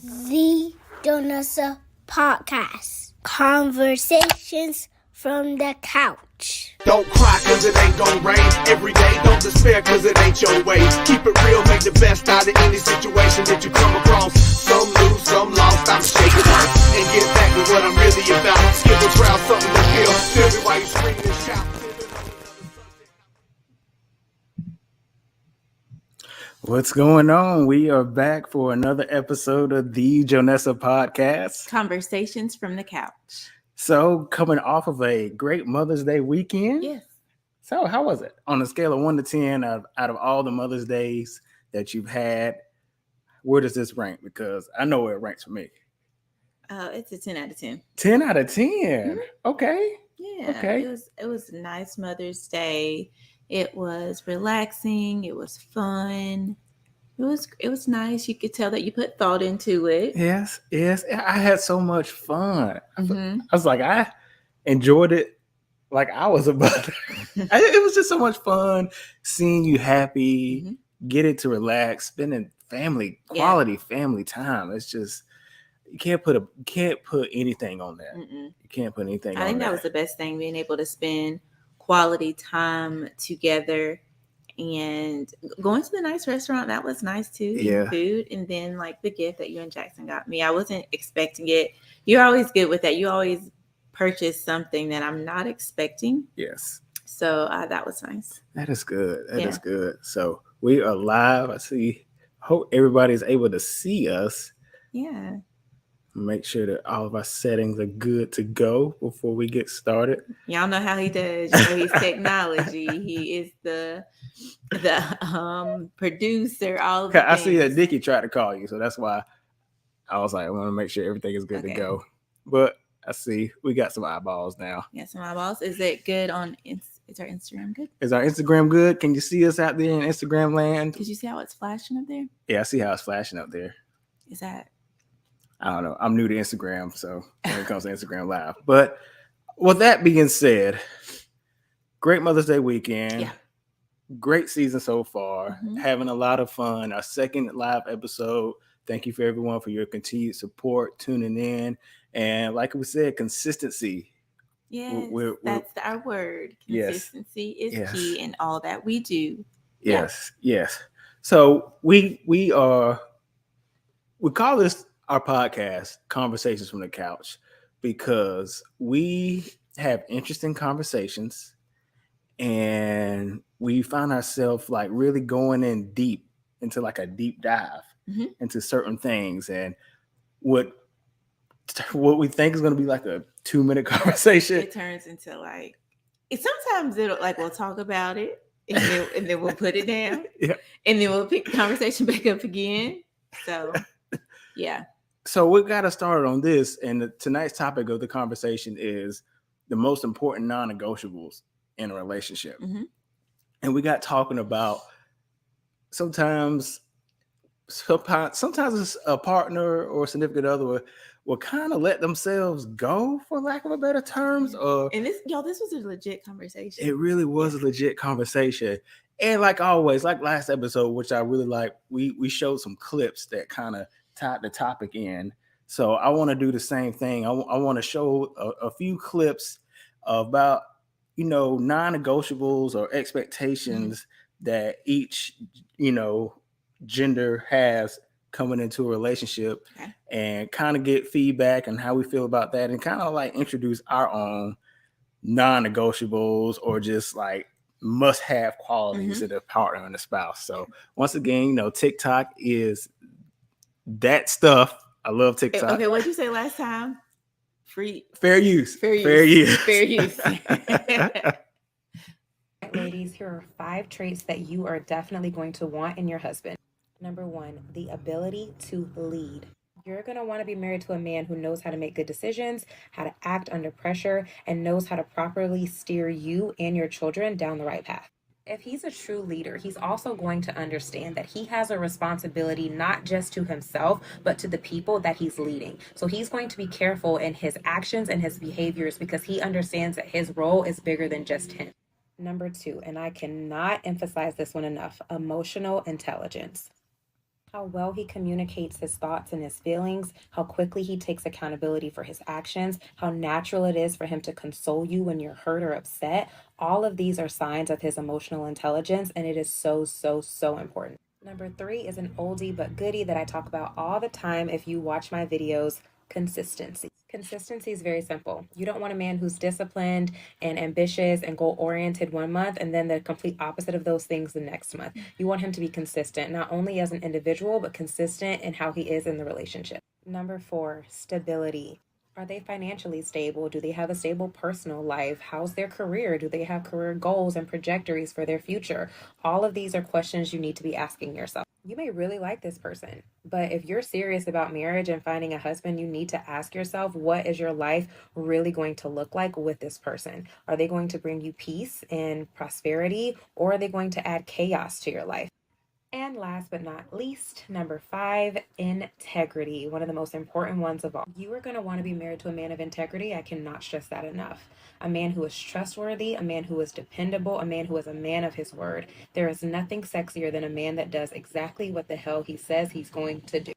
the JoNessa podcast. Conversations from the couch. Don't cry cause it ain't gon' rain every day. Don't despair cause it ain't your way. Keep it real, make the best out of any situation that you come across. Some lose, some lost, I'm shaking up and get back to what I'm really about. Skip the crowd, something to feel. Feel me while you scream and shout. What's going on? We are back for another episode of the JoNessa podcast. Conversations from the couch. So, coming off of a great Mother's Day weekend. Yes. So, how was it? On a scale of 1 to 10, out of all the Mother's Days that you've had, where does this rank? Because I know where it ranks for me. It's a 10 out of 10. 10 out of 10. Mm-hmm. Okay. Yeah. Okay. It was a nice Mother's Day. It was relaxing. It was fun. It was nice. You could tell that you put thought into it. Yes. I had so much fun. Mm-hmm. I was like, I enjoyed it like I was a mother. It was just so much fun seeing you happy, Mm-hmm. getting to relax, spending quality family time. It's just you can't put anything on that. Mm-mm. You can't put anything on I think that. that was the best thing, being able to spend quality time together and going to the nice restaurant. That was nice too. Yeah. Food, and then like the gift that you and Jackson got me. I wasn't expecting it. You're always good with that. You always purchase something that I'm not expecting. Yes. So that was nice. That is good. That is good. So we are live. I see. Hope everybody's able to see us. Yeah. Make sure that all of our settings are good to go before we get started. Y'all know how he does. You know, he's technology. He is the producer. All of the I see that Dickie tried to call you, so that's why I was like, I want to make sure everything is good to go. But I see we got some eyeballs now. Yeah, some eyeballs. Is it good on? Is our Instagram good? Is our Instagram good? Can you see us out there in Instagram land? Did you see how it's flashing up there? Yeah, I see how it's flashing up there. Is that? I don't know. I'm new to Instagram, so when it comes to Instagram Live. But with that being said, great Mother's Day weekend. Yeah. Great season so far. Mm-hmm. Having a lot of fun. Our second live episode. Thank you for everyone for your continued support, tuning in. And like we said, consistency. Yes, that's our word. Consistency is key in all that we do. Yes. So we call this our podcast Conversations from the Couch because we have interesting conversations and we find ourselves like really going in deep into like a deep dive into certain things, and what we think is going to be like a 2-minute conversation, it turns into sometimes it'll we'll talk about it and then we'll put it down, and then we'll pick the conversation back up again. So yeah. So we got to start on this, and tonight's topic of the conversation is the most important non-negotiables in a relationship. Mm-hmm. And we got talking about sometimes it's a partner or a significant other will kind of let themselves go, for lack of a better terms. And this was a legit conversation. It really was a legit conversation. And like always, like last episode, which I really like, we showed some clips that kind of tied the topic in. So I want to do the same thing. I want to show a few clips about, non-negotiables or expectations that each, gender has coming into a relationship, and kind of get feedback on how we feel about that, and kind of like introduce our own non-negotiables or just like must-have qualities of the partner and the spouse. So once again, TikTok is that stuff. I love TikTok. Okay, what did you say last time? Fair use. Ladies, here are 5 traits that you are definitely going to want in your husband. Number 1, the ability to lead. You're going to want to be married to a man who knows how to make good decisions, how to act under pressure, and knows how to properly steer you and your children down the right path. If he's a true leader, he's also going to understand that he has a responsibility not just to himself, but to the people that he's leading. So he's going to be careful in his actions and his behaviors because he understands that his role is bigger than just him. Number 2, and I cannot emphasize this one enough, emotional intelligence. how well he communicates his thoughts and his feelings, how quickly he takes accountability for his actions, how natural it is for him to console you when you're hurt or upset. All of these are signs of his emotional intelligence, and it is so, so, so important. Number 3 is an oldie but goodie that I talk about all the time if you watch my videos: consistency. Consistency is very simple. You don't want a man who's disciplined and ambitious and goal-oriented one month and then the complete opposite of those things the next month. You want him to be consistent, not only as an individual, but consistent in how he is in the relationship. Number 4, stability. Are they financially stable? Do they have a stable personal life? How's their career? Do they have career goals and trajectories for their future? All of these are questions you need to be asking yourself. You may really like this person, but if you're serious about marriage and finding a husband, you need to ask yourself, what is your life really going to look like with this person? Are they going to bring you peace and prosperity, or are they going to add chaos to your life? And last but not least, number 5, integrity. One of the most important ones of all. You are going to want to be married to a man of integrity. I cannot stress that enough. A man who is trustworthy, a man who is dependable, a man who is a man of his word. There is nothing sexier than a man that does exactly what the hell he says he's going to do.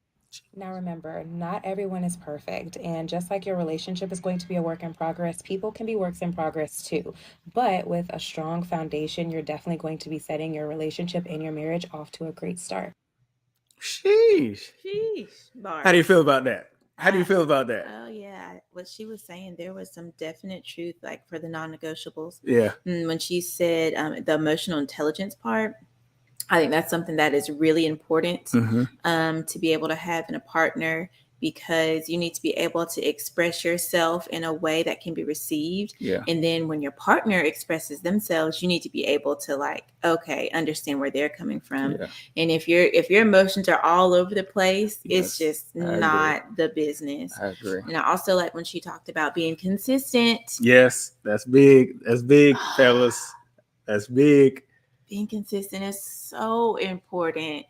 Now remember, not everyone is perfect, and just like your relationship is going to be a work in progress, people can be works in progress too. But with a strong foundation, you're definitely going to be setting your relationship and your marriage off to a great start. Sheesh. Bars. How do you feel about that? Oh yeah, what she was saying, there was some definite truth, like for the non-negotiables. Yeah. When she said the emotional intelligence part, I think that's something that is really important to be able to have in a partner, because you need to be able to express yourself in a way that can be received. Yeah. And then when your partner expresses themselves, you need to be able to understand where they're coming from. Yeah. And if your emotions are all over the place, it's just not the business. I agree. And I also like when she talked about being consistent. Yes, that's big. That's big, fellas. That's big. Being consistent is so important.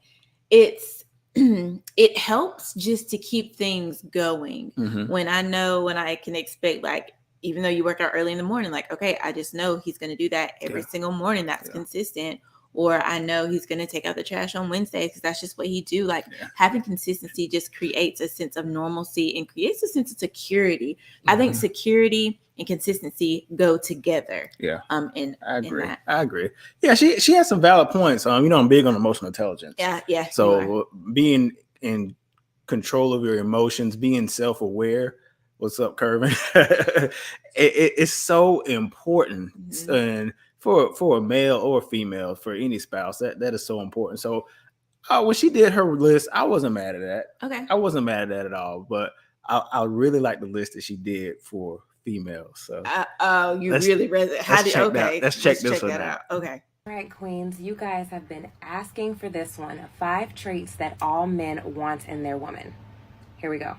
It helps just to keep things going. When I can expect, even though you work out early in the morning, okay, I just know he's going to do that every single morning. That's consistent. Or I know he's going to take out the trash on Wednesdays because that's just what he do. Having consistency just creates a sense of normalcy and creates a sense of security. I think security and consistency go together. Yeah. And I agree. I agree. Yeah, she has some valid points. I'm big on emotional intelligence. Yeah. So being in control of your emotions, being self-aware. What's up, Kervin? It's so important. And for a male or female, for any spouse, that is so important. So when she did her list, I wasn't mad at that. Okay. I wasn't mad at that at all. But I really like the list that she did for females. So let's check this one out. Okay. All right, queens, you guys have been asking for this one. 5 traits that all men want in their woman. Here we go.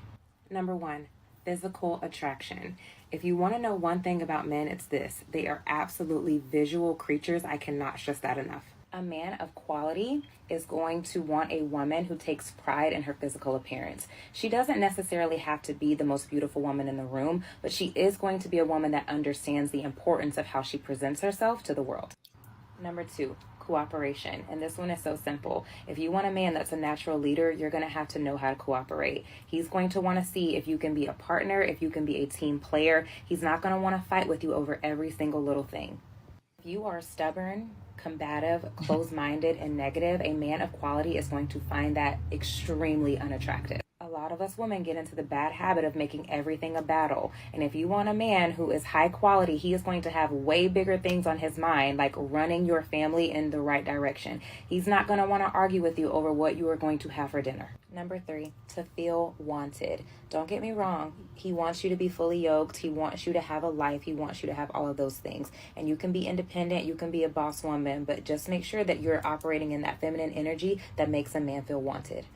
Number 1, physical attraction. If you want to know one thing about men, it's this: they are absolutely visual creatures. I cannot stress that enough. A man of quality is going to want a woman who takes pride in her physical appearance. She doesn't necessarily have to be the most beautiful woman in the room, but she is going to be a woman that understands the importance of how she presents herself to the world. Number 2, cooperation. And this one is so simple. If you want a man that's a natural leader, you're going to have to know how to cooperate. He's going to want to see if you can be a partner, if you can be a team player. He's not going to want to fight with you over every single little thing. If you are stubborn, combative, closed-minded, and negative, a man of quality is going to find that extremely unattractive. A lot of us women get into the bad habit of making everything a battle. And if you want a man who is high quality, he is going to have way bigger things on his mind, like running your family in the right direction. He's not going to want to argue with you over what you are going to have for dinner. Number 3, to feel wanted. Don't get me wrong. He wants you to be fully yoked. He wants you to have a life. He wants you to have all of those things. And you can be independent. You can be a boss woman, but just make sure that you're operating in that feminine energy that makes a man feel wanted.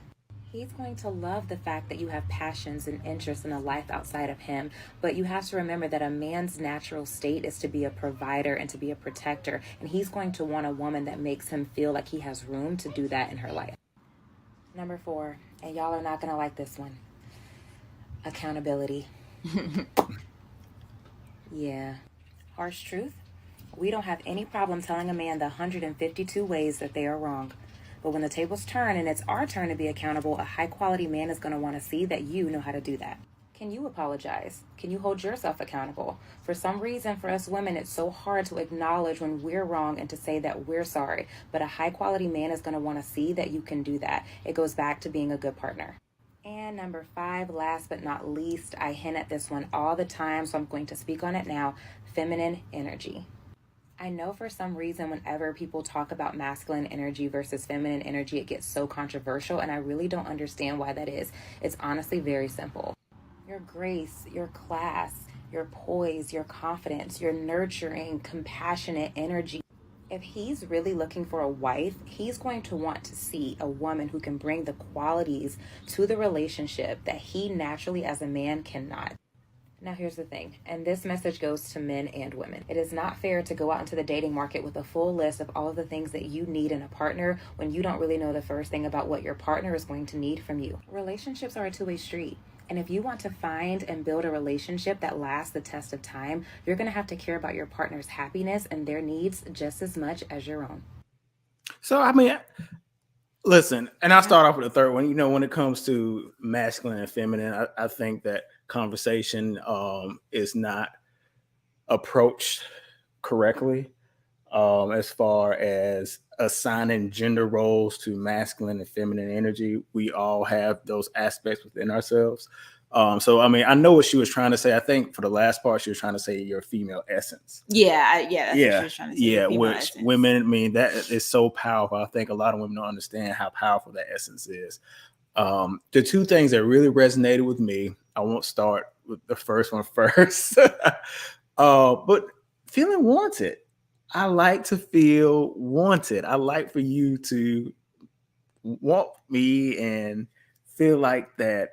He's going to love the fact that you have passions and interests in a life outside of him. But you have to remember that a man's natural state is to be a provider and to be a protector. And he's going to want a woman that makes him feel like he has room to do that in her life. Number 4, and y'all are not going to like this one: accountability. Yeah. Harsh truth. We don't have any problem telling a man the 152 ways that they are wrong. But when the tables turn and it's our turn to be accountable, a high quality man is going to want to see that you know how to do that. Can you apologize? Can you hold yourself accountable? For some reason, for us women, it's so hard to acknowledge when we're wrong and to say that we're sorry. But a high quality man is going to want to see that you can do that. It goes back to being a good partner. And number 5, last but not least, I hint at this one all the time, so I'm going to speak on it now: feminine energy. I know for some reason whenever people talk about masculine energy versus feminine energy, it gets so controversial, and I really don't understand why that is. It's honestly very simple. Your grace, your class, your poise, your confidence, your nurturing, compassionate energy. If he's really looking for a wife, he's going to want to see a woman who can bring the qualities to the relationship that he naturally as a man cannot. Now here's the thing, and this message goes to men and women. It is not fair to go out into the dating market with a full list of all of the things that you need in a partner when you don't really know the first thing about what your partner is going to need from you. Relationships are a two-way street. And if you want to find and build a relationship that lasts the test of time, you're going to have to care about your partner's happiness and their needs just as much as your own. So, I mean, listen, and I'll start off with the third one. You know, when it comes to masculine and feminine, I think that conversation is not approached correctly as far as assigning gender roles to masculine and feminine energy. We all have those aspects within ourselves. So, I mean, I know what she was trying to say. I think for the last part, she was trying to say your female essence. That's what she was trying to say. Yeah, which essence. Women, I mean, that is so powerful. I think a lot of women don't understand how powerful that essence is. The two things that really resonated with me, I won't start with the first one first, but feeling wanted. I like to feel wanted. I like for you to want me and feel like that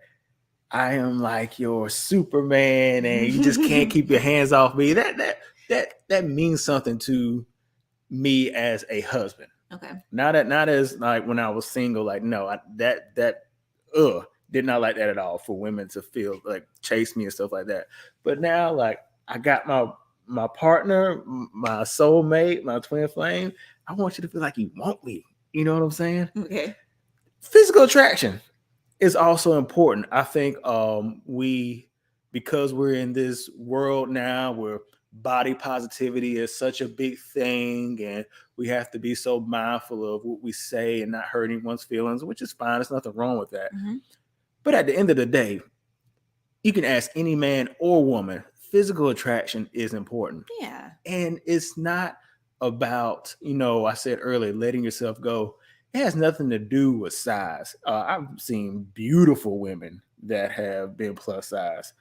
I am like your Superman and you just can't keep your hands off me. That means something to me as a husband. Okay. Not as like when I was single, like no, did not like that at all for women to feel like chase me and stuff like that. But now like I got my partner, my soulmate, my twin flame. I want you to feel like you want me. You know what I'm saying? Okay. Physical attraction is also important. I think because we're in this world now where body positivity is such a big thing and we have to be so mindful of what we say and not hurt anyone's feelings, which is fine. There's nothing wrong with that. Mm-hmm. But at the end of the day, you can ask any man or woman, physical attraction is important. Yeah. And it's not about, I said earlier, letting yourself go. It has nothing to do with size. I've seen beautiful women that have been plus size.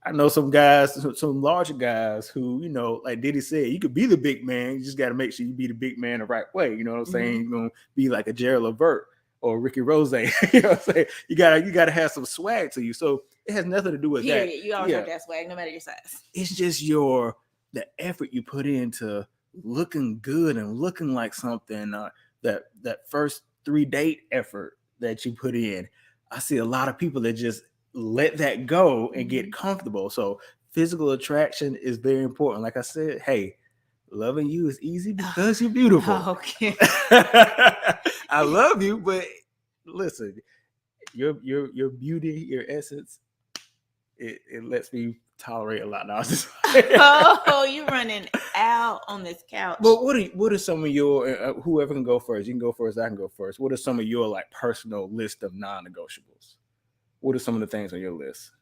I know some guys, some larger guys who, like Diddy said, you could be the big man. You just got to make sure you be the big man the right way. You know what I'm saying? You're going to be like a Gerald Levert or Ricky Rose. You know what I'm saying? You gotta have some swag to you. So it has nothing to do with that. You always have that swag, no matter your size. It's just the effort you put into looking good and looking like something. That first 3 date effort that you put in. I see a lot of people that just let that go and get comfortable. So physical attraction is very important. Like I said, hey, loving you is easy because you're beautiful. Okay. I love you, but listen, your beauty, your essence, it lets me tolerate a lot. Now, you're running out on this couch. But what are some of your whoever can go first? You can go first. I can go first. What are some of your like personal list of non-negotiables? What are some of the things on your list?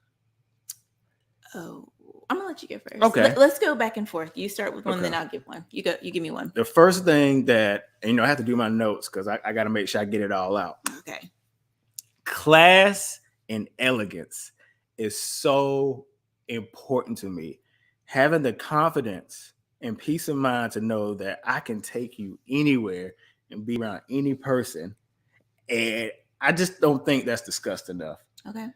Oh, I'm gonna let you go first. Okay. Let's go back and forth. You start with one, then I'll give one. You give me one. The first thing that, and I have to do my notes because I got to make sure I get it all out. Okay. Class and elegance is so important to me. Having the confidence and peace of mind to know that I can take you anywhere and be around any person. And I just don't think that's discussed enough. Okay.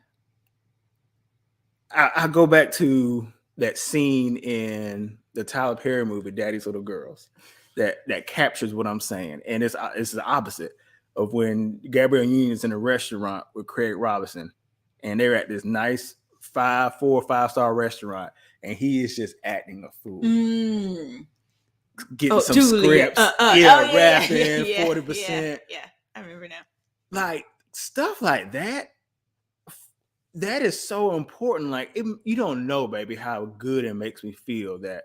I go back to that scene in the Tyler Perry movie, Daddy's Little Girls, that captures what I'm saying. And it's the opposite of when Gabrielle Union's in a restaurant with Craig Robinson and they're at this nice 4 or 5 star restaurant and he is just acting a fool. Getting some Julia. scripts. Rapping 40%. Yeah, I remember like stuff like that. That is so important. Like you don't know, baby, how good it makes me feel that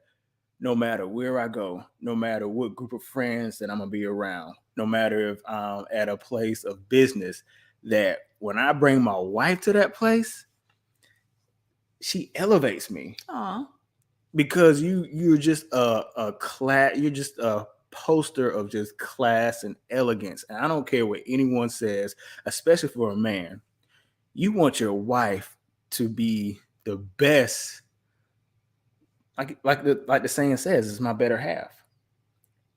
no matter where I go, no matter what group of friends that I'm gonna be around, no matter if I'm at a place of business, that when I bring my wife to that place, she elevates me. Aw. Because you're just you're just a poster of just class and elegance. And I don't care what anyone says, especially for a man. You want your wife to be the best, like the saying says, it's my better half.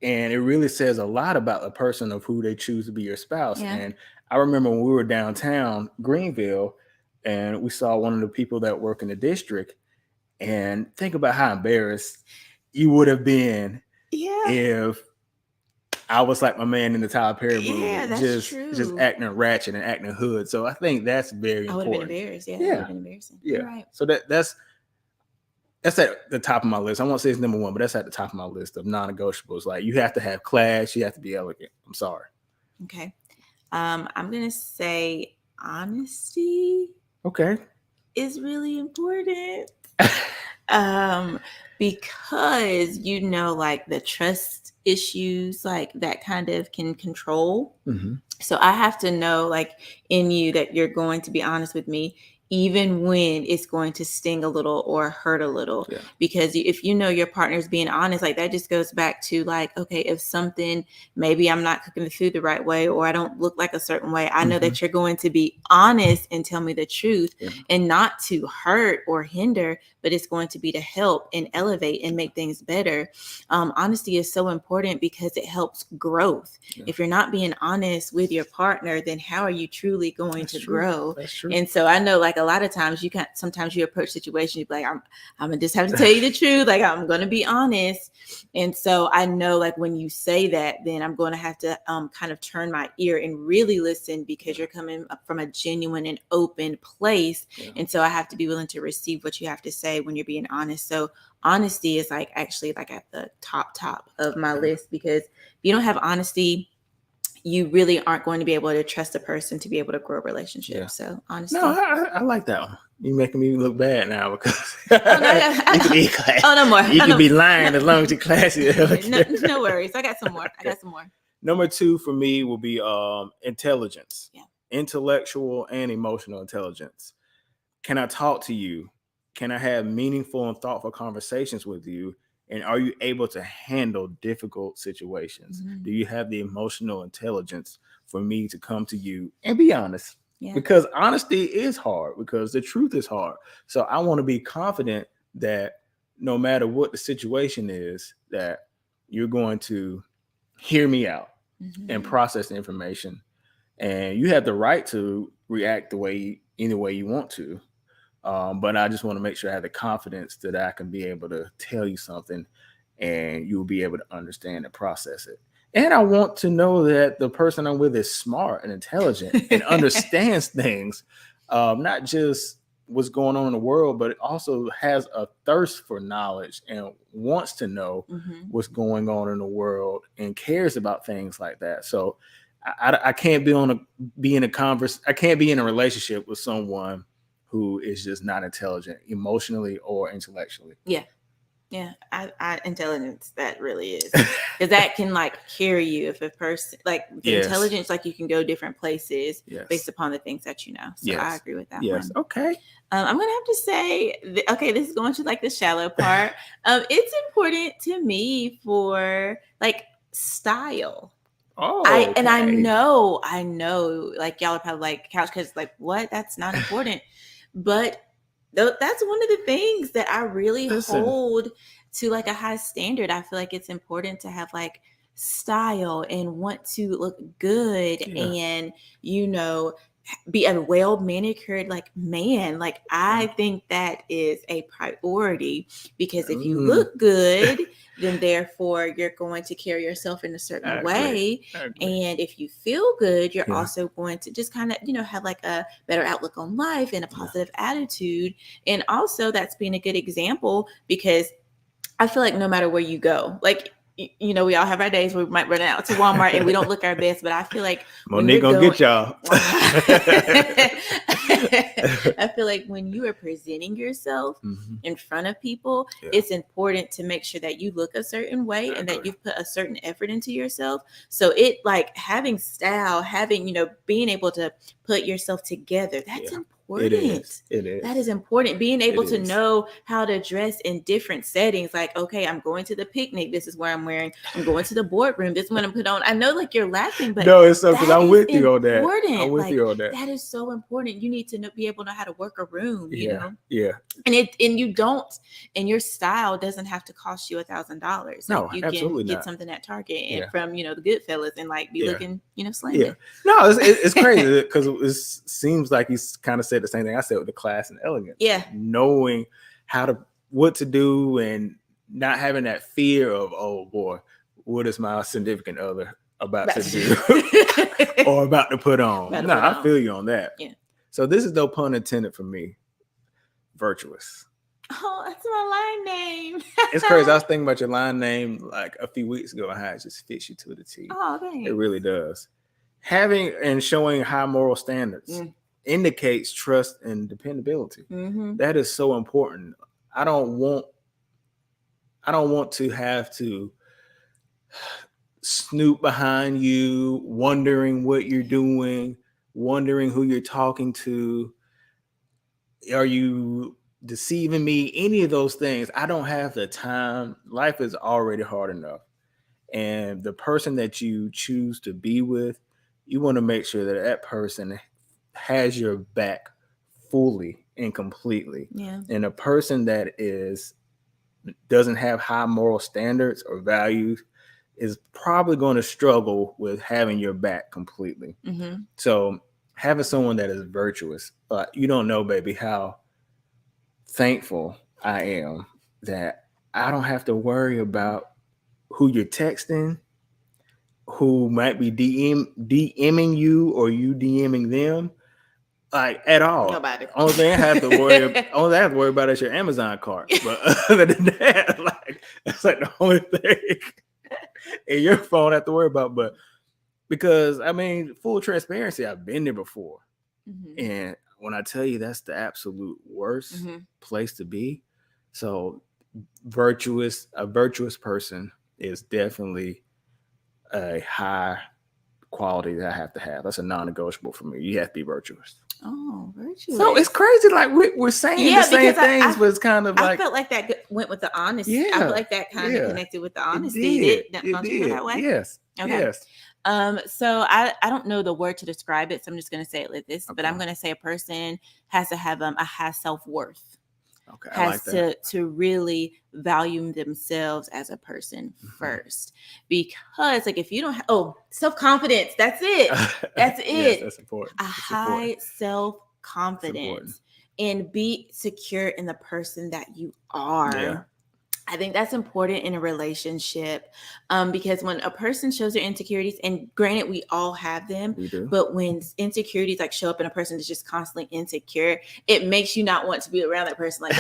And it really says a lot about a person of who they choose to be your spouse. Yeah. And I remember when we were downtown Greenville and we saw one of the people that work in the district, and think about how embarrassed you would have been if I was like my man in the Tyler Perry movie, just acting ratchet and acting hood. So I think that's very important. I would have been embarrassed. Yeah, yeah. That would have been embarrassing. Yeah. You're right. So that's at the top of my list. I won't say it's number one, but that's at the top of my list of non-negotiables. Like you have to have class, you have to be elegant. I'm sorry. Okay. I'm gonna say honesty. Okay. Is really important. Because like the trust issues like that kind of can control. Mm-hmm. So I have to know like in you that you're going to be honest with me, even when it's going to sting a little or hurt a little. Yeah. Because if you know your partner's being honest, like that just goes back to like, okay, if something, maybe I'm not cooking the food the right way, or I don't look like a certain way, I know that you're going to be honest and tell me the truth, and not to hurt or hinder, but it's going to be to help and elevate and make things better. Honesty is so important because it helps growth. Yeah. If you're not being honest with your partner, then how are you truly going to grow? That's true. And so I know like a lot of times sometimes you approach situations, you be like, I'm gonna just have to tell you the truth. Like I'm going to be honest. And so I know like when you say that, then I'm going to have to kind of turn my ear and really listen, because you're coming up from a genuine and open place. Yeah. And so I have to be willing to receive what you have to say when you're being honest. So honesty is like actually like at the top of my list, because if you don't have honesty, you really aren't going to be able to trust a person to be able to grow a relationship. Yeah. So honestly. No, I like that one. You're making me look bad now because you can be classy. Oh, no more. You can be lying as long as you're classy. No worries. I got some more. Number 2 for me will be intelligence. Yeah. Intellectual and emotional intelligence. Can I talk to you? Can I have meaningful and thoughtful conversations with you? And are you able to handle difficult situations? Mm-hmm. Do you have the emotional intelligence for me to come to you and be honest? Yeah. Because honesty is hard, because the truth is hard. So I want to be confident that no matter what the situation is, that you're going to hear me out and process the information. And you have the right to react any way you want to. But I just want to make sure I have the confidence that I can be able to tell you something and you'll be able to understand and process it. And I want to know that the person I'm with is smart and intelligent and understands things, not just what's going on in the world, but it also has a thirst for knowledge and wants to know what's going on in the world and cares about things like that. So I can't be in a relationship with someone who is just not intelligent emotionally or intellectually. Yeah. I intelligence, that really is, because that can like carry you. If a person like intelligence, like you can go different places based upon the things that you know. So I agree with that one. Okay. I'm gonna have to say, this is going to like the shallow part. It's important to me for like style. Oh, okay. I know, like y'all are probably like couch because like what? That's not important. But that's one of the things that I really hold to like a high standard. I feel like it's important to have like style and want to look good and, be a well manicured like man. Like I think that is a priority, because if you look good, then therefore you're going to carry yourself in a certain way. And if you feel good, you're also going to just kind of, have like a better outlook on life and a positive attitude. And also that's being a good example, because I feel like no matter where you go, like you know, we all have our days where we might run out to Walmart and we don't look our best, but I feel like Monique gonna get y'all. I feel like when you are presenting yourself in front of people, Yeah. it's important to make sure that you look a certain way and that you've put a certain effort into yourself. So it like having style, having, you know, being able to put yourself together, that's important. It is. That is important. Being able to know how to dress in different settings. Like, okay, I'm going to the picnic. This is where I'm wearing. I'm going to the boardroom. This is what I'm put on. I know, like, you're laughing, but no, it's so because I'm with you on that. I'm with like, you on that. That is so important. You need to be able to know how to work a room. You know. Yeah. And you don't. And your style doesn't have to cost you $1,000. No, you absolutely can get not. something at Target and from, you know, the Goodfellas and like be looking, you know, slamming. Yeah. No, it's crazy because it seems like he's kind of said the same thing I said with the class and elegance. Yeah. Knowing what to do and not having that fear of, oh boy, what is my significant other about to do or about to put on? I feel you on that. Yeah. So this is no pun intended for me. Virtuous. Oh, that's my line name. It's crazy. I was thinking about your line name like a few weeks ago and how it just fits you to the T. Oh, thanks. It really does. Having and showing high moral standards indicates trust and dependability. That is so important. I don't want to have to snoop behind you, wondering what you're doing, wondering who you're talking to. Are you deceiving me? Any of those things. I don't have the time. Life is already hard enough. And the person that you choose to be with, you want to make sure that person has your back fully and completely. Yeah. And a person that doesn't have high moral standards or values is probably going to struggle with having your back completely. So having someone that is virtuous, you don't know, baby, how thankful I am that I don't have to worry about who you're texting, who might be DMing you or you DMing them, like at all. Nobody. Only thing I have to worry about is your Amazon cart. But other than that, like that's like the only thing in your phone I have to worry about. But because I mean, full transparency, I've been there before, and when I tell you that's the absolute worst place to be. So a virtuous person is definitely a high quality that I have to have. That's a non-negotiable for me. You have to be virtuous. Oh, virtuous. So it's crazy. Like we're saying the same things, but it's kind of like I felt like that went with the honesty. Yeah, I felt like that kind of connected with the honesty. Don't you feel that way? Yes. Okay. Yes. So I don't know the word to describe it, so I'm just going to say it like this. Okay. But I'm going to say a person has to have a high self-worth. Okay, has to really value themselves as a person first, because like if you don't have self-confidence, that's it. That's it. Yes, that's important. High self-confidence and be secure in the person that you are. Yeah. I think that's important in a relationship, because when a person shows their insecurities, and granted, we all have them, but when insecurities like show up in a person that's just constantly insecure, it makes you not want to be around that person. Like,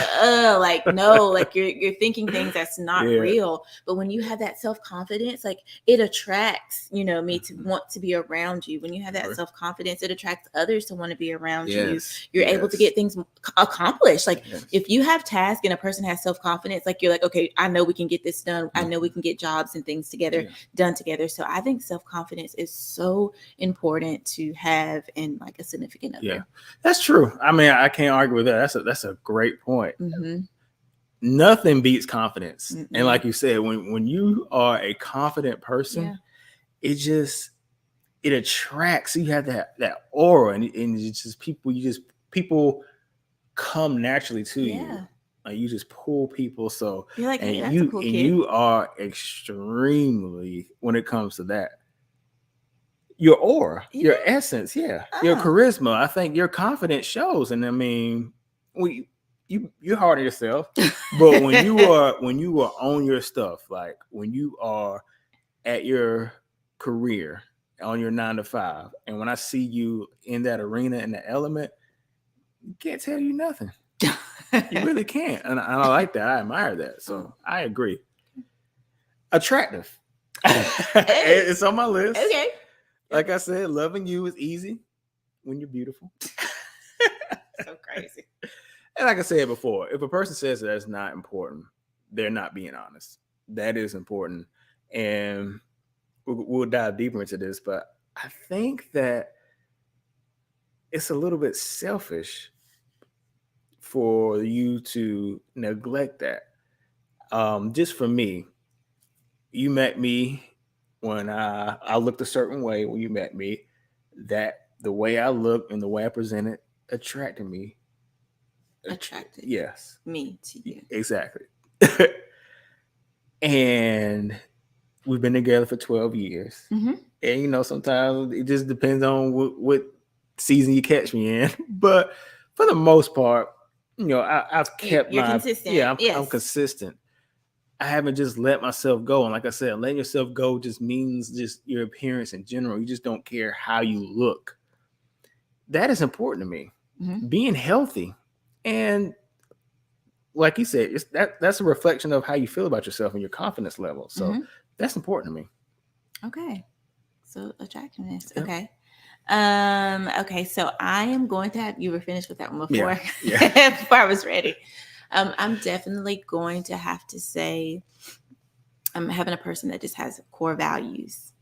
like no, like you're thinking things that's not real. But when you have that self-confidence, like it attracts, me to want to be around you. When you have that self-confidence, it attracts others to want to be around you. You're able to get things accomplished. Like if you have tasks and a person has self-confidence, like you're like, okay, I know we can get this done. I know we can get jobs and things done together. So I think self-confidence is so important to have in like a significant other. Yeah, that's true. I mean, I can't argue with that. That's a great point. Nothing beats confidence. And like you said, when you are a confident person, it attracts. You have that aura, and it's just people come naturally to you. You just pull people. So you're like, hey, that's a cool kid. You are extremely, when it comes to that, your aura, your essence, your charisma. I think your confidence shows. And I mean, you're hard on yourself, but when you are on your stuff, like when you are at your career on your 9 to 5, and when I see you in that arena in the element, you can't tell you nothing. You really can't. And I like that. I admire that. So I agree. Attractive. Hey. It's on my list. Okay. Like I said, loving you is easy when you're beautiful. So crazy. And like I said before, if a person says that's not important, they're not being honest. That is important. And we'll dive deeper into this, but I think that it's a little bit selfish for you to neglect that. Just for me, you met me when I looked a certain way when you met me, that the way I looked and the way I presented attracted me. Attracted. Yes. Me to you. Exactly. And we've been together for 12 years. Mm-hmm. And, sometimes it just depends on what season you catch me in. But for the most part, I've kept You're consistent. Yeah, I'm consistent. I haven't just let myself go. And like I said, letting yourself go just means just your appearance in general. You just don't care how you look. That is important to me. Mm-hmm. Being healthy. And like you said, that's a reflection of how you feel about yourself and your confidence level. So that's important to me. Okay. So attractiveness. Yep. Okay. Okay. So I am going to have, you were finished with that one before, Yeah. before I was ready. I'm definitely going to have to say I'm having a person that just has core values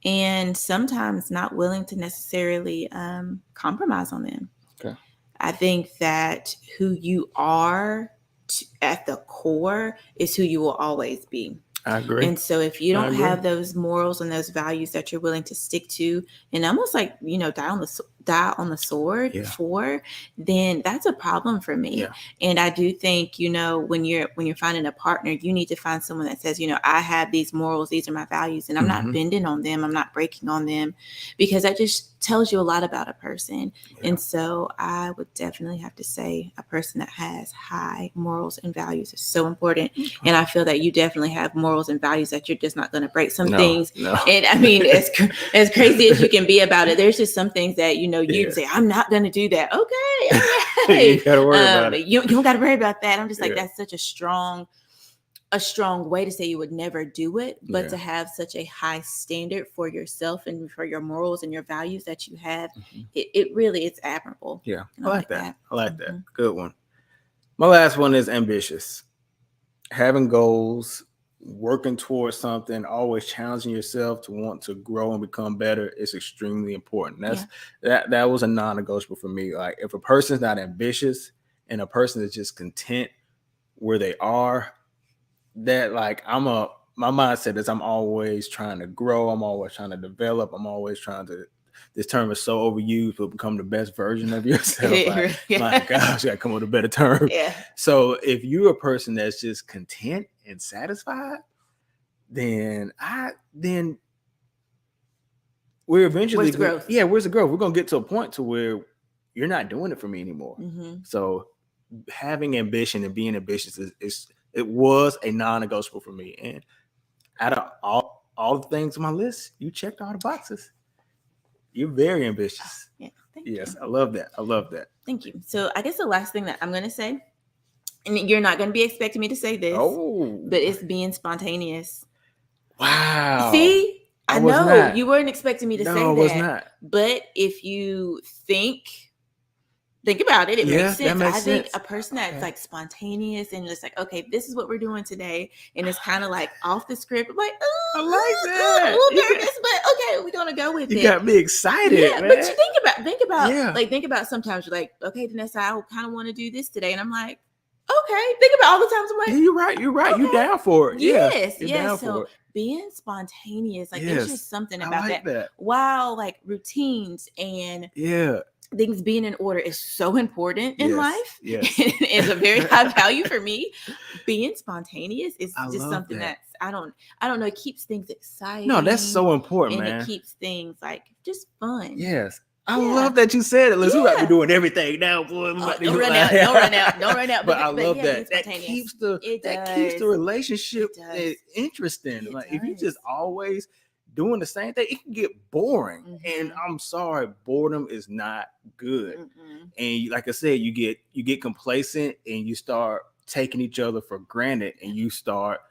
and sometimes not willing to necessarily compromise on them. Okay. I think that who you are at the core is who you will always be. I agree. And so if you don't have those morals and those values that you're willing to stick to and almost like, die on the sword for, then that's a problem for me. Yeah. And I do think, when you're finding a partner, you need to find someone that says, I have these morals, these are my values, and I'm not bending on them. I'm not breaking on them, because that just tells you a lot about a person. Yeah. And so I would definitely have to say a person that has high morals and values is so important. And I feel that you definitely have morals and values that you're just not going to break some things. No. And I mean, as crazy as you can be about it, there's just some things that, you'd say, I'm not going to do that. Okay. You gotta worry about it. You don't got to worry about that. I'm just like, that's such a strong way to say you would never do it, but to have such a high standard for yourself and for your morals and your values that you have, it really, it's admirable. Yeah. I like that. I like that. Good one. My last one is ambitious. Having goals, working towards something, always challenging yourself to want to grow and become better is extremely important. That was a non-negotiable for me. Like, if a person's not ambitious and a person is just content where they are, that like my mindset is I'm always trying to grow, I'm always trying to develop, I'm always trying to, this term is so overused, but become the best version of yourself. Like, my gosh, you gotta come up with a better term. Yeah. So if you're a person that's just content and satisfied, then we're eventually where's the growth? Yeah, where's the growth? We're gonna get to a point to where you're not doing it for me anymore. So having ambition and being ambitious it was a non-negotiable for me. And out of all the things on my list, you checked all the boxes. You're very ambitious. Thank you. I love that. Thank you. So I guess the last thing that I'm going to say, and you're not going to be expecting me to say this, but it's being spontaneous. Wow. See, I know not. You weren't expecting me to say that. I was not. But if you think about it, it makes sense. I think a person that's like spontaneous and just like, okay, this is what we're doing today, and it's kind of like off the script. I'm like, oh, I like that. A little nervous, but okay, we're gonna go with it. You got me excited. Yeah, man. But you think about sometimes you're like, okay, JoNessa, I kind of want to do this today, and I'm like, okay. Think about all the times I'm like, you're right. Okay. You're down for it. Yes. So being spontaneous, like there's just something about that. Wow, like routines and things being in order is so important in life. Yes. It's a very high value for me. Being spontaneous is just something that's I don't know. It keeps things exciting. No, that's so important, and man. It keeps things like just fun. Yes. I love that you said it. Listen, we might be doing everything now, boy. Don't run out. But I love that. That keeps the relationship interesting. Like if you just always doing the same thing, it can get boring. And I'm sorry, boredom is not good. And like I said, you get complacent and you start taking each other for granted, and you start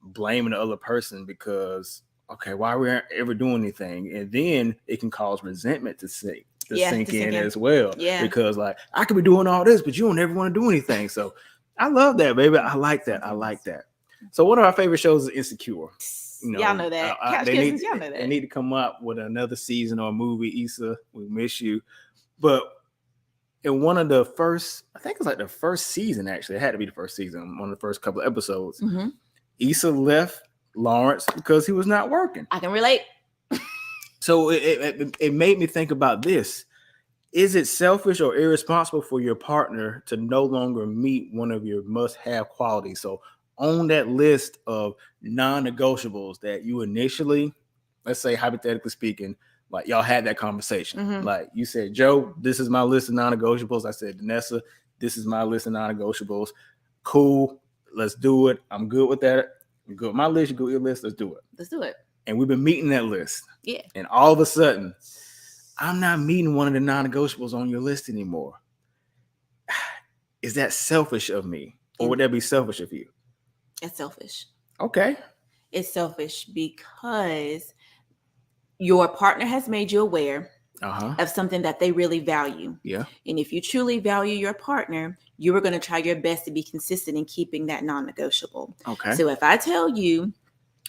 blaming the other person because, okay, why we aren't ever doing anything? And then it can cause resentment to sink in as well. Yeah. Because like, I could be doing all this, but you don't ever want to do anything. So I love that, baby. I like that. I like that. So one of our favorite shows is Insecure. Y'all know that. Couch Cousins, y'all know that. They need to come up with another season or a movie. Issa, we miss you. But in one of the first, I think it's like the first season, actually. It had to be the first season, one of the first couple of episodes. Mm-hmm. Issa left Lawrence because he was not working. I can relate. So it made me think about this. Is it selfish or irresponsible for your partner to no longer meet one of your must-have qualities? So on that list of non-negotiables that you initially, let's say hypothetically speaking, like y'all had that conversation. Mm-hmm. Like you said, Joe, this is my list of non-negotiables. I said, JoNessa, this is my list of non-negotiables. Cool. Let's do it. I'm good with that. You're good with my list. You're good with your list. Let's do it. Let's do it. And we've been meeting that list. Yeah. And all of a sudden, I'm not meeting one of the non-negotiables on your list anymore. Is that selfish of me? Or would that be selfish of you? It's selfish. Okay. It's selfish because your partner has made you aware of something that they really value. Yeah. And if you truly value your partner, you are going to try your best to be consistent in keeping that non-negotiable. Okay. So if I tell you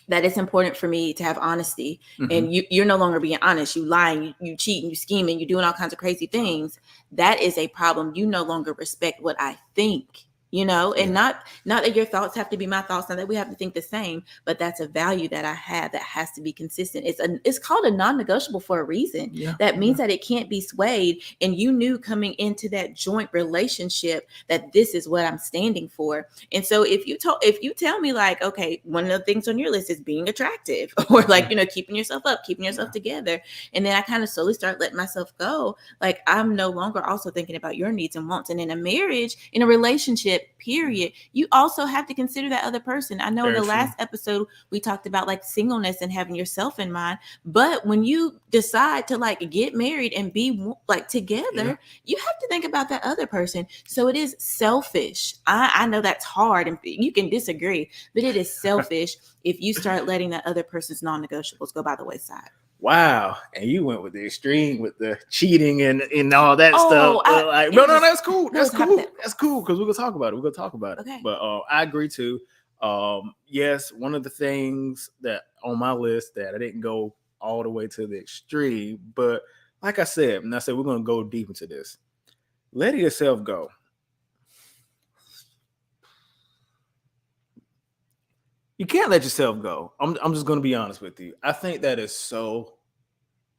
that it's important for me to have honesty, and you're no longer being honest, you lying, you cheating, you scheming, you're doing all kinds of crazy things, that is a problem. You no longer respect what I think. And not that your thoughts have to be my thoughts, not that we have to think the same, but that's a value that I have that has to be consistent. It's called a non-negotiable for a reason. Yeah. That means that it can't be swayed. And you knew coming into that joint relationship that this is what I'm standing for. And so if you tell me like, okay, one of the things on your list is being attractive, or like, keeping yourself up, keeping yourself together. And then I kind of slowly start letting myself go. Like I'm no longer also thinking about your needs and wants. And in a marriage, in a relationship, period, you also have to consider that other person. I know in the last episode we talked about like singleness and having yourself in mind, but when you decide to like get married and be like together, you have to think about that other person. So it is selfish. I know that's hard and you can disagree, but it is selfish if you start letting that other person's non-negotiables go by the wayside. Wow. And you went with the extreme with the cheating and all that stuff. No, that's cool. That's cool. That's cool because we're going to talk about it. Okay. But I agree too. Yes, one of the things that on my list that I didn't go all the way to the extreme, but like I said, and I said we're going to go deep into this. Letting yourself go. You can't let yourself go. I'm just going to be honest with you. I think that is so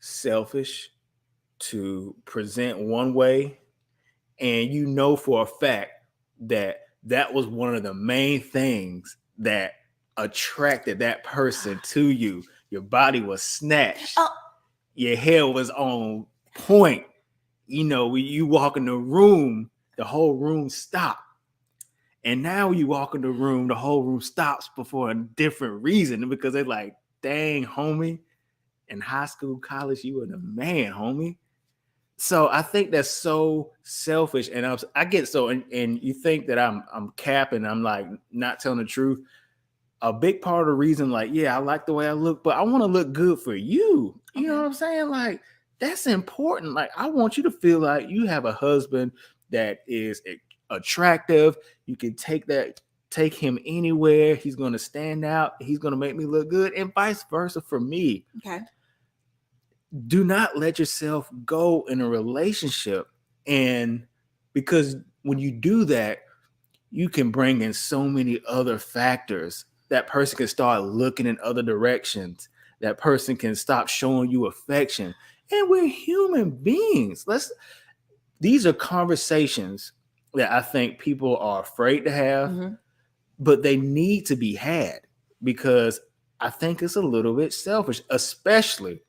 selfish to present one way, and for a fact that was one of the main things that attracted that person to you. Your body was snatched. Your hair was on point. When you walk in the room, the whole room stopped. And now you walk in the room, the whole room stops for a different reason because they're like, dang, homie, in high school, college, you were the man, homie. So I think that's so selfish. And I get so, and you think that I'm capping, I'm like not telling the truth. A big part of the reason, like, yeah, I like the way I look, but I want to look good for you. You know what I'm saying? Like, that's important. Like, I want you to feel like you have a husband that is attractive. You can take him anywhere. He's going to stand out. He's going to make me look good, and vice versa for me. Okay. Do not let yourself go in a relationship, and because when you do that, you can bring in so many other factors. That person can start looking in other directions. That person can stop showing you affection. And we're human beings. These are conversations that I think people are afraid to have, but they need to be had because I think it's a little bit selfish, especially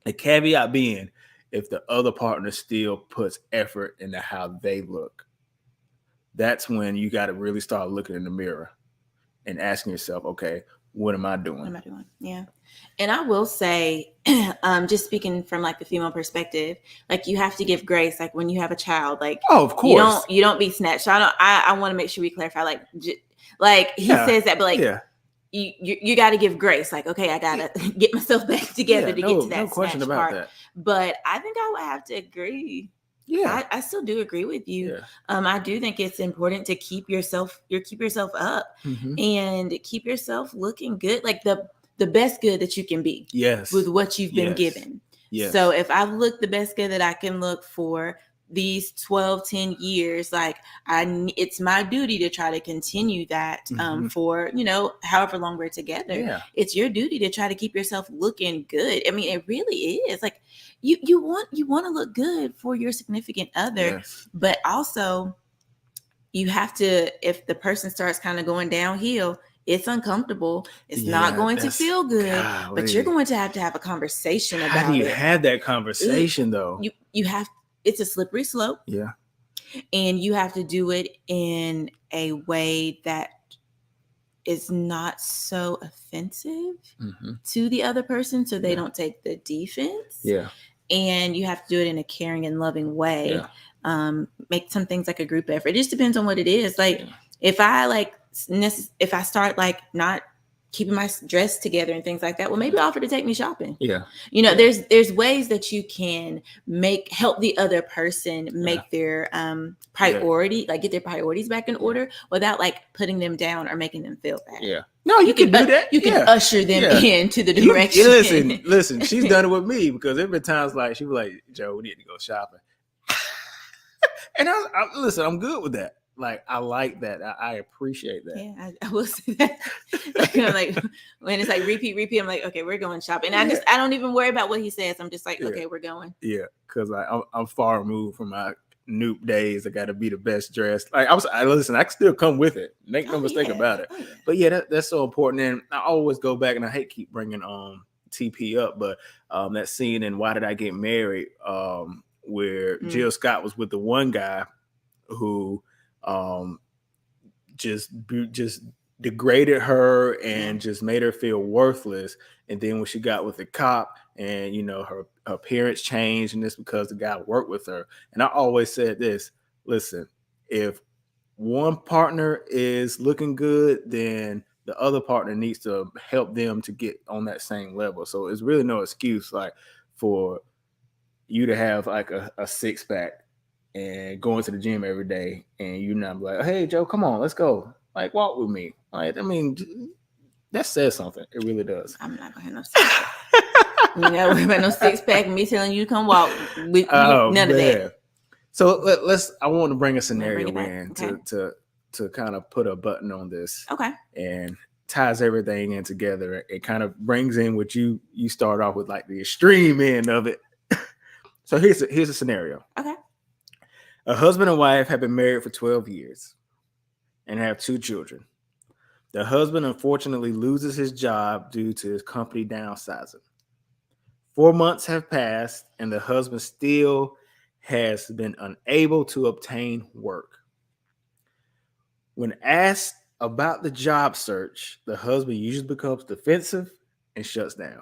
the caveat being if the other partner still puts effort into how they look. That's when you got to really start looking in the mirror and asking yourself, okay, what am I doing? What am I doing? Yeah. And I will say, just speaking from like the female perspective, like you have to give grace. Like when you have a child, like, oh, of course, you don't be snatched. So I want to make sure we clarify, like he says that, but like, you got to give grace. Like, okay, I gotta get myself back together to get to that no question snatch about part. that. But I think I would have to agree. Yeah, I still do agree with you. Yeah. I do think it's important to keep yourself up and keep yourself looking good, like the best good that you can be. Yes. With what you've been given. Yes. So if I've looked the best good that I can look for these 10 years, like it's my duty to try to continue that for, however long we're together. Yeah. It's your duty to try to keep yourself looking good. I mean, it really is. Like you want to look good for your significant other, but also you have to, if the person starts kind of going downhill, it's uncomfortable. It's not going to feel good, but you're going to have a conversation about it. How do you have that conversation though? You have, it's a slippery slope. Yeah. And you have to do it in a way that is not so offensive to the other person, so they don't take the defense. Yeah. And you have to do it in a caring and loving way. Make some things like a group effort. It just depends on what it is. Like if I start like not keeping my dress together and things like that, well, maybe offer to take me shopping. There's ways that you can help the other person make their priority, like get their priorities back in order without like putting them down or making them feel bad. No, you can do that. You can usher them into the direction. Listen, she's done it with me because there have been times like she was like, Joe, we need to go shopping. And I'm good with that. Like, I like that. I appreciate that. Yeah, I will say that. Like when it's like repeat, I'm like, okay, we're going shopping. And I don't even worry about what he says. I'm just like, okay, we're going. Yeah, because I'm far removed from my Noop days. I got to be the best dressed. Like listen, I can still come with it. Make no mistake about it. But yeah, that's so important. And I always go back, and I hate keep bringing TP up, but that scene in Why Did I Get Married? Where Jill Scott was with the one guy who just degraded her and just made her feel worthless. And then when she got with the cop and, her appearance changed, and it's because the guy worked with her. And I always said this, listen, if one partner is looking good, then the other partner needs to help them to get on that same level. So it's really no excuse like for you to have like a six pack and going to the gym every day, and you're not like, hey, Joe, come on, let's go. Like, walk with me. Like, I mean, that says something. It really does. I'm not going to have no six pack. You know, we no six pack and me telling you to come walk with none of that. So I want to bring a scenario in to kind of put a button on this. Okay. And ties everything in together. It kind of brings in what you start off with, like the extreme end of it. So here's a scenario. Okay. A husband and wife have been married for 12 years and have 2 children. The husband unfortunately loses his job due to his company downsizing. 4 months have passed and the husband still has been unable to obtain work. When asked about the job search, the husband usually becomes defensive and shuts down.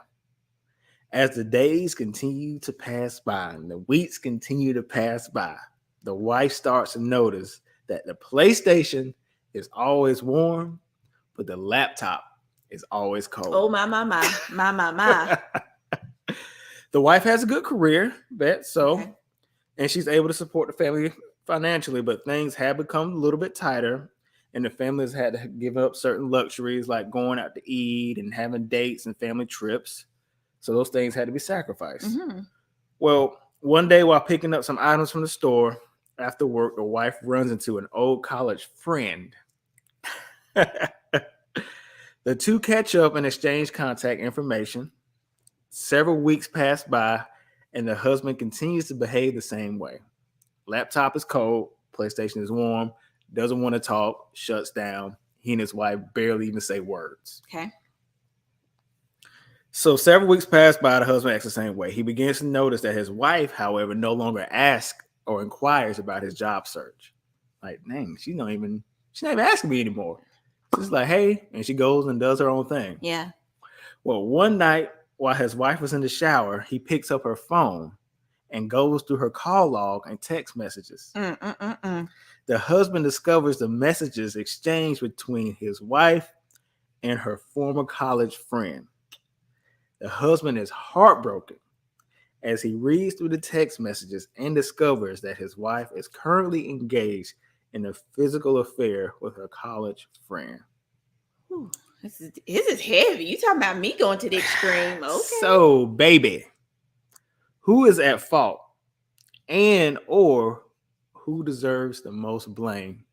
As the days continue to pass by and the weeks continue to pass by, the wife starts to notice that the PlayStation is always warm, but the laptop is always cold. Oh, my. The wife has a good career, and she's able to support the family financially, but things have become a little bit tighter, and the family has had to give up certain luxuries like going out to eat and having dates and family trips. So those things had to be sacrificed. Mm-hmm. Well, one day while picking up some items from the store after work, the wife runs into an old college friend. The two catch up and exchange contact information. Several weeks pass by, and the husband continues to behave the same way. Laptop is cold, PlayStation is warm, doesn't want to talk, shuts down. He and his wife barely even say words. Okay. So several weeks pass by, the husband acts the same way. He begins to notice that his wife, however, no longer asks or inquires about his job search. Like, dang, she's not even asking me anymore. She's like, hey, and she goes and does her own thing. Yeah. Well, one night while his wife was in the shower, he picks up her phone and goes through her call log and text messages. The husband discovers the messages exchanged between his wife and her former college friend. The husband is heartbroken as he reads through the text messages and discovers that his wife is currently engaged in a physical affair with her college friend. Whew, this is heavy. You talking about me going to the extreme? Okay. So, baby, who is at fault, and or who deserves the most blame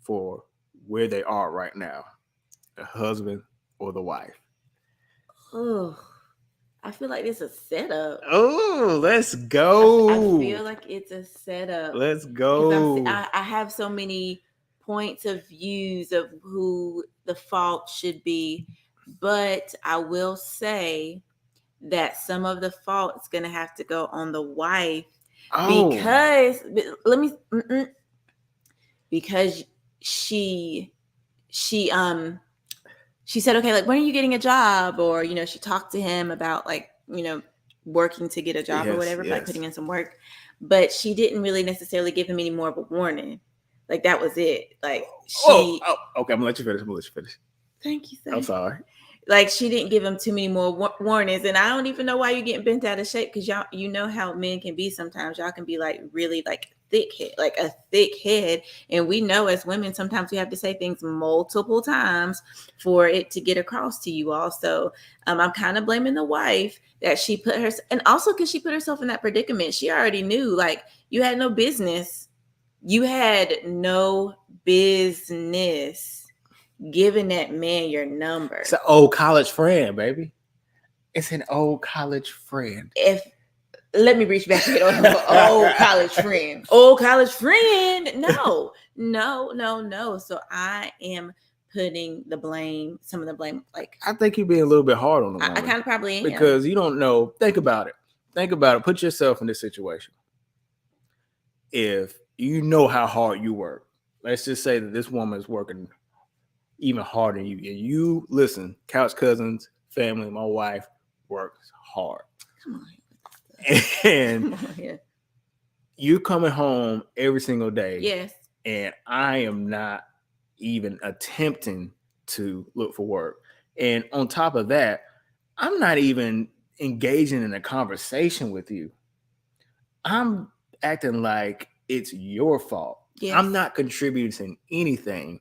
for where they are right now, the husband or the wife? Oh, I feel like it's a setup. Oh, let's go. I feel like it's a setup. Let's go. I have so many points of views of who the fault should be, but I will say that some of the fault is going to have to go on the wife because because she said, okay, like, when are you getting a job? Or, she talked to him about, like, working to get a job or whatever, by putting in some work. But she didn't really necessarily give him any more of a warning. Like, that was it. Like, okay, I'm gonna let you finish. Thank you, sir. I'm sorry. Like, she didn't give him too many more warnings. And I don't even know why you're getting bent out of shape, because y'all, how men can be sometimes. Y'all can be, like, really, like, a thick head. And we know as women, sometimes we have to say things multiple times for it to get across to you all. So I'm kind of blaming the wife that she put her, and also because she put herself in that predicament. She already knew, like, you had no business. You had no business giving that man your number. It's an old college friend, baby. It's an old college friend. Let me reach back and get on old college friend. Old college friend. No. So I am putting some of the blame, like, I think you're being a little bit hard on the woman. I kind of probably am. Because you don't know. Think about it. Put yourself in this situation. If you know how hard you work, let's just say that this woman is working even harder than you. And you, listen, couch cousins, family, my wife works hard. Come on. And you're coming home every single day. Yes. And I am not even attempting to look for work. And on top of that, I'm not even engaging in a conversation with you. I'm acting like it's your fault. Yes. I'm not contributing anything.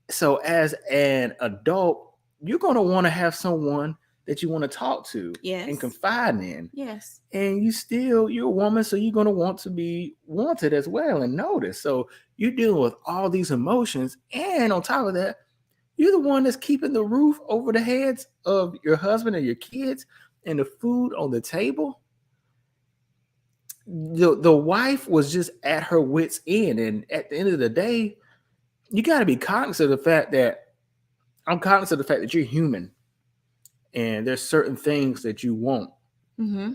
So as an adult, you're going to want to have someone that you want to talk to and confide in. Yes. And you're a woman, so you're going to want to be wanted as well and noticed. So you're dealing with all these emotions. And on top of that, you're the one that's keeping the roof over the heads of your husband and your kids and the food on the table. The wife was just at her wit's end. And at the end of the day, you got to be cognizant of the fact that you're human. And there's certain things that you want. Mm-hmm.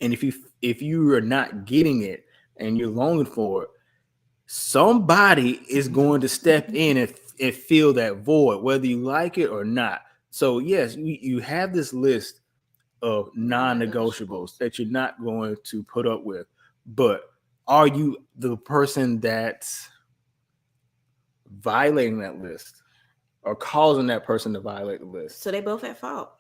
And if you are not getting it and you're longing for it, somebody is going to step in and fill that void, whether you like it or not. So yes, you have this list of non-negotiables that you're not going to put up with. But are you the person that's violating that list or causing that person to violate the list? So they both at fault.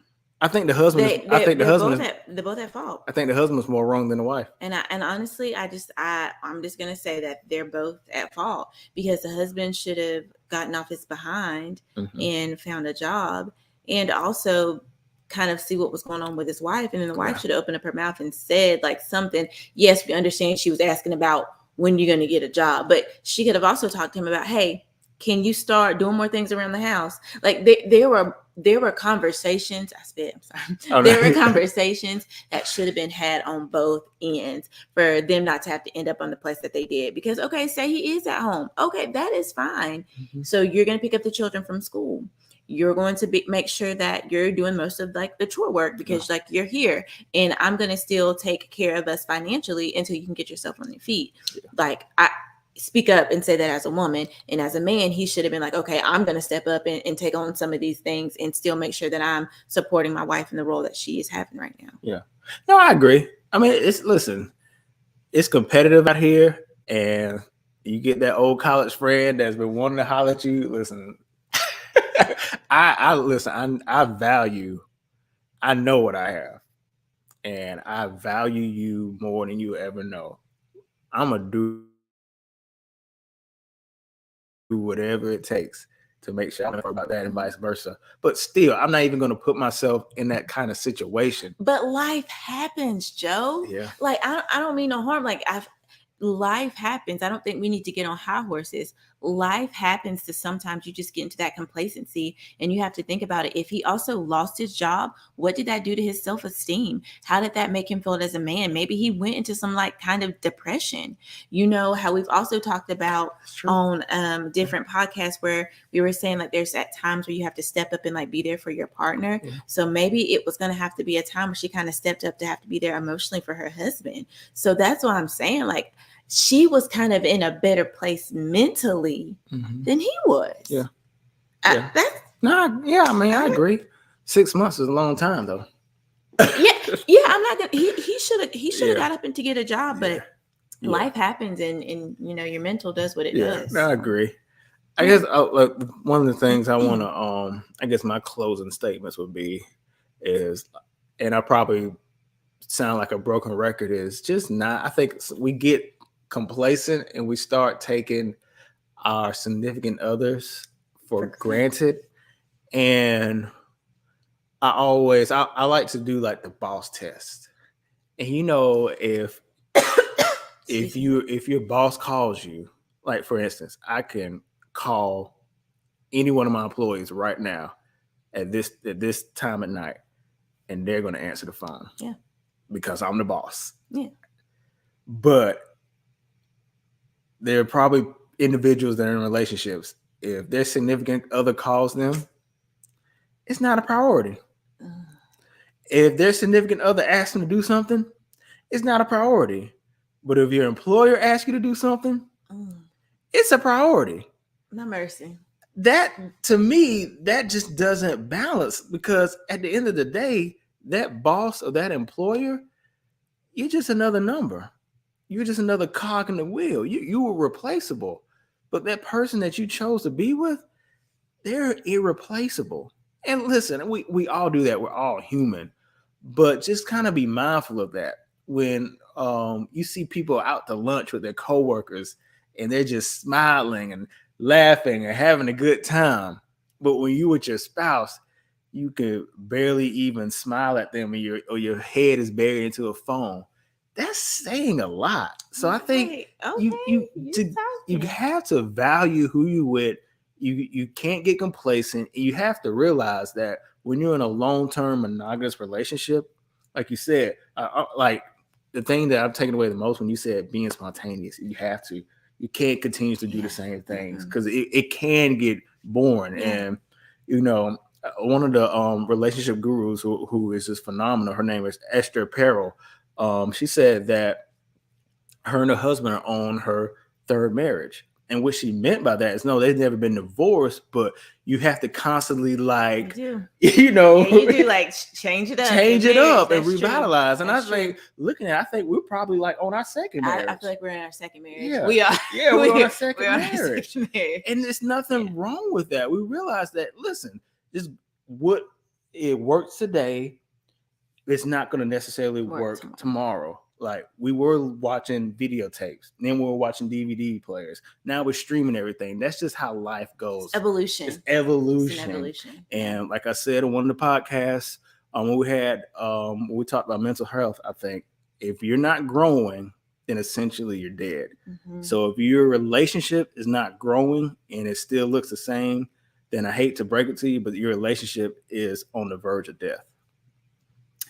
I think the husband. They're both at fault. I think the husband is more wrong than the wife. And honestly, I'm just gonna say that they're both at fault, because the husband should have gotten off his behind and found a job, and also kind of see what was going on with his wife. And then the wife should have opened up her mouth and said, like, something. Yes, we understand she was asking about when you're gonna get a job, but she could have also talked to him about, hey, can you start doing more things around the house? Like, there were conversations. I spit. I'm sorry. Oh, no. There were conversations that should have been had on both ends for them not to have to end up on the place that they did. Because, okay, say he is at home. Okay, that is fine. Mm-hmm. So you're going to pick up the children from school. You're going to make sure that you're doing most of, like, the chore work, because like, you're here, and I'm going to still take care of us financially until you can get yourself on your feet. Yeah. Like, I speak up and say that as a woman, and as a man, he should have been like, okay, I'm going to step up and take on some of these things and still make sure that I'm supporting my wife in the role that she is having right now. Yeah. No, I agree. I mean, it's competitive out here, and you get that old college friend that's been wanting to holler at you. Listen, I listen. I know what I have, and I value you more than you ever know. I'm gonna do whatever it takes to make sure I'm about that, and vice versa. But still, I'm not even gonna put myself in that kind of situation. But life happens, Joe. Yeah. Like I don't mean no harm. Like life happens. I don't think we need to get on high horses. Life happens to sometimes you just get into that complacency, and you have to think about it. If he also lost his job, what did that do to his self-esteem? How did that make him feel as a man? Maybe he went into some like kind of depression. You know how we've also talked about on different podcasts where we were saying like there's at times where you have to step up and like be there for your partner. Yeah. So maybe it was going to have to be a time where she kind of stepped up to have to be there emotionally for her husband. So that's what I'm saying. Like, she was kind of in a better place mentally than he was. Yeah. I mean, I agree. 6 months is a long time, though. Yeah. I'm not gonna. He should have got up and to get a job, but life happens, and you know your mental does what it does. I agree. I guess one of the things I want to I guess my closing statements would be is, and I probably sound like a broken record, is just not. I think we get complacent and we start taking our significant others for granted. And I like to do like the boss test. And you know, if your boss calls you, like for instance, I can call any one of my employees right now at this time at night, and they're going to answer the phone. Yeah. Because I'm the boss. Yeah. But there are probably individuals that are in relationships. If their significant other calls them, it's not a priority. If their significant other asks them to do something, it's not a priority. But if your employer asks you to do something, it's a priority. No mercy. That, to me, that just doesn't balance, because at the end of the day, that boss or that employer, you're just another number. You're just another cog in the wheel. You were replaceable. But that person that you chose to be with, they're irreplaceable. And listen, we all do that. We're all human. But just kind of be mindful of that. When you see people out to lunch with their coworkers and they're just smiling and laughing and having a good time. But when you with your spouse, you can barely even smile at them, or your head is buried into a phone. That's saying a lot. So I think you have to value who you with. You can't get complacent. You have to realize that when you're in a long-term monogamous relationship, like you said, like the thing that I've taken away the most when you said being spontaneous, you have to. You can't continue to do the same things because it can get boring. And you know, one of the relationship gurus who is just phenomenal, her name is Esther Perel. She said that her and her husband are on her third marriage. And what she meant by that is, no, they've never been divorced, but you have to constantly like, you know, you do like change it up and revitalize. And I think I think we're probably like on our second marriage. I feel like we're in our second marriage. Yeah. We are. Yeah, we're on our second marriage. And there's nothing wrong with that. We realize that, listen, just what it works today, it's not going to necessarily work tomorrow. Like, we were watching videotapes, then we were watching DVD players. Now we're streaming everything. That's just how life goes. Evolution. It's evolution. And like I said on one of the podcasts, when we talked about mental health, I think if you're not growing, then essentially you're dead. So if your relationship is not growing and it still looks the same, then I hate to break it to you, but your relationship is on the verge of death.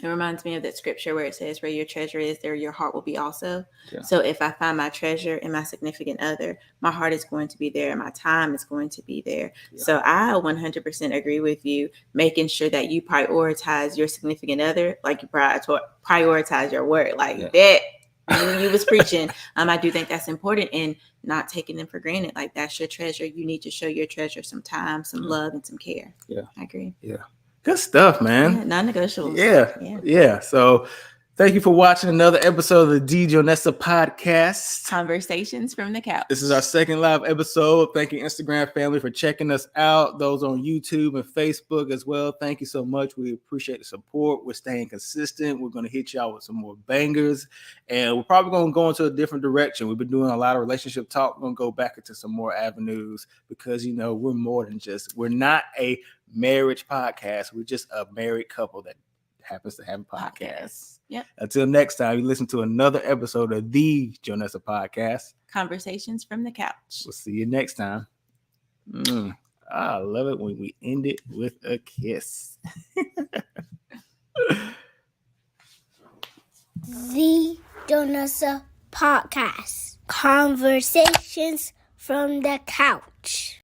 It reminds me of that scripture where it says, where your treasure is, there your heart will be also. Yeah. So if I find my treasure in my significant other, my heart is going to be there and my time is going to be there. Yeah. So I 100% agree with you, making sure that you prioritize your significant other, like you prioritize your word, like that. You was preaching. I do think that's important, and not taking them for granted. Like, that's your treasure. You need to show your treasure some time, some love, and some care. Yeah. I agree. Yeah. Good stuff, man. Non-negotiables. Yeah. So Thank you for watching another episode of the JoNessa podcast. Conversations from the Couch. This is our second live episode. Thank you, Instagram family, for checking us out. Those on YouTube and Facebook as well. Thank you so much. We appreciate the support. We're staying consistent. We're going to hit y'all with some more bangers. And we're probably going to go into a different direction. We've been doing a lot of relationship talk. We're going to go back into some more avenues because, you know, we're more than we're not a marriage podcast. We're just a married couple that happens to have a podcast. Yep. Until next time, you listen to another episode of the JoNessa podcast. Conversations from the Couch. We'll see you next time. I love it when we end it with a kiss. The JoNessa podcast. Conversations from the Couch.